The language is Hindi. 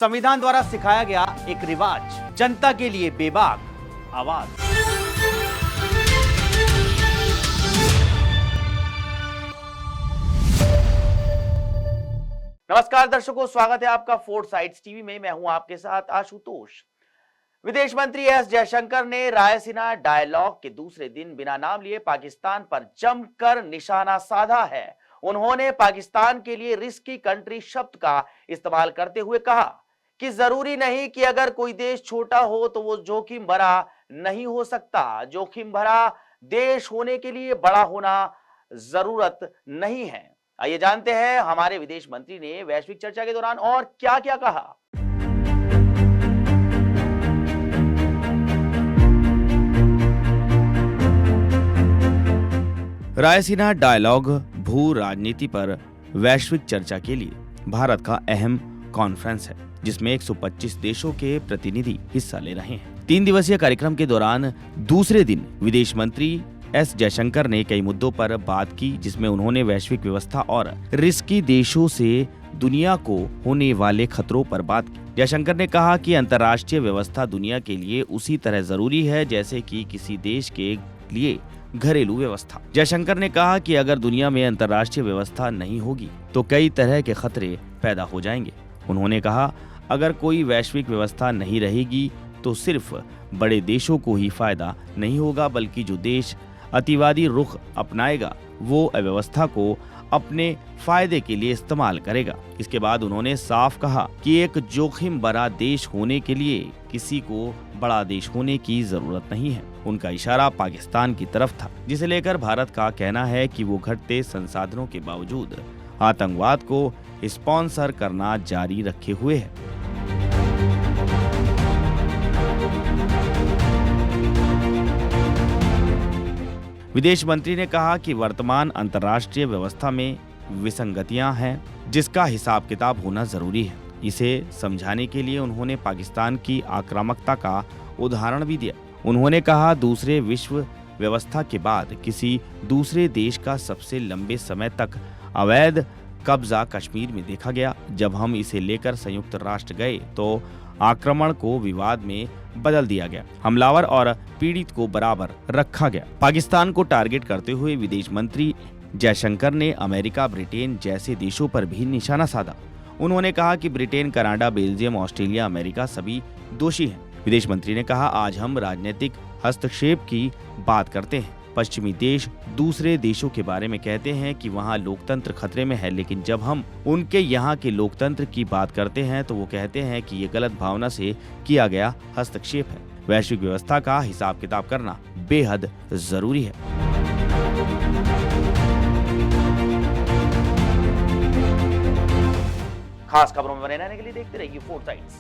संविधान द्वारा सिखाया गया एक रिवाज, जनता के लिए बेबाक आवाज। नमस्कार दर्शकों, स्वागत है आपका फोर्ट साइड्स टीवी में। मैं हूं आपके साथ आशुतोष। विदेश मंत्री एस जयशंकर ने रायसीना डायलॉग के दूसरे दिन बिना नाम लिए पाकिस्तान पर जमकर निशाना साधा है। उन्होंने पाकिस्तान के लिए रिस्की कंट्री शब्द का इस्तेमाल करते हुए कहा कि जरूरी नहीं कि अगर कोई देश छोटा हो तो वो जोखिम भरा नहीं हो सकता। जोखिम भरा देश होने के लिए बड़ा होना जरूरत नहीं है। आइए जानते हैं हमारे विदेश मंत्री ने वैश्विक चर्चा के दौरान और क्या क्या कहा। रायसीना डायलॉग भू राजनीति पर वैश्विक चर्चा के लिए भारत का अहम कॉन्फ्रेंस है, जिसमें 125 देशों के प्रतिनिधि हिस्सा ले रहे हैं। 3 दिवसीय कार्यक्रम के दौरान दूसरे दिन विदेश मंत्री एस जयशंकर ने कई मुद्दों पर बात की, जिसमें उन्होंने वैश्विक व्यवस्था और रिस्की देशों से दुनिया को होने वाले खतरों पर बात की। जयशंकर ने कहा कि अंतर्राष्ट्रीय व्यवस्था दुनिया के लिए उसी तरह जरूरी है जैसे कि किसी देश के लिए घरेलू व्यवस्था। जयशंकर ने कहा कि अगर दुनिया में अंतर्राष्ट्रीय व्यवस्था नहीं होगी तो कई तरह के खतरे पैदा हो जाएंगे। उन्होंने कहा, अगर कोई वैश्विक व्यवस्था नहीं रहेगी तो सिर्फ बड़े देशों को ही फायदा नहीं होगा, बल्कि जो देश अतिवादी रुख अपनाएगा वो अव्यवस्था को अपने फायदे के लिए इस्तेमाल करेगा। इसके बाद उन्होंने साफ कहा कि एक जोखिम भरा देश होने के लिए किसी को बड़ा देश होने की जरूरत नहीं है। उनका इशारा पाकिस्तान की तरफ था, जिसे लेकर भारत का कहना है कि वो घटते संसाधनों के बावजूद आतंकवाद को स्पॉन्सर करना जारी रखे हुए है। विदेश मंत्री ने कहा कि वर्तमान अंतर्राष्ट्रीय व्यवस्था में विसंगतियां हैं, जिसका हिसाब किताब होना जरूरी है। इसे समझाने के लिए उन्होंने पाकिस्तान की आक्रामकता का उदाहरण भी दिया। उन्होंने कहा, दूसरे विश्व व्यवस्था के बाद किसी दूसरे देश का सबसे लंबे समय तक अवैध कब्जा कश्मीर में देखा गया। जब हम इसे लेकर संयुक्त राष्ट्र गए तो आक्रमण को विवाद में बदल दिया गया। हमलावर और पीड़ित को बराबर रखा गया। पाकिस्तान को टारगेट करते हुए विदेश मंत्री जयशंकर ने अमेरिका, ब्रिटेन जैसे देशों पर भी निशाना साधा। उन्होंने कहा कि Britain, Canada, Belgium, Australia, America सभी दोषी हैं। विदेश मंत्री ने कहा, आज हम राजनीतिक हस्तक्षेप की बात करते हैं। पश्चिमी देश दूसरे देशों के बारे में कहते हैं कि वहाँ लोकतंत्र खतरे में है, लेकिन जब हम उनके यहाँ के लोकतंत्र की बात करते हैं तो वो कहते हैं कि ये गलत भावना से किया गया हस्तक्षेप है। वैश्विक व्यवस्था का हिसाब किताब करना बेहद जरूरी है। खास खबरों में बने रहने के लिए देखते रहिए फोर्ट साइड्स।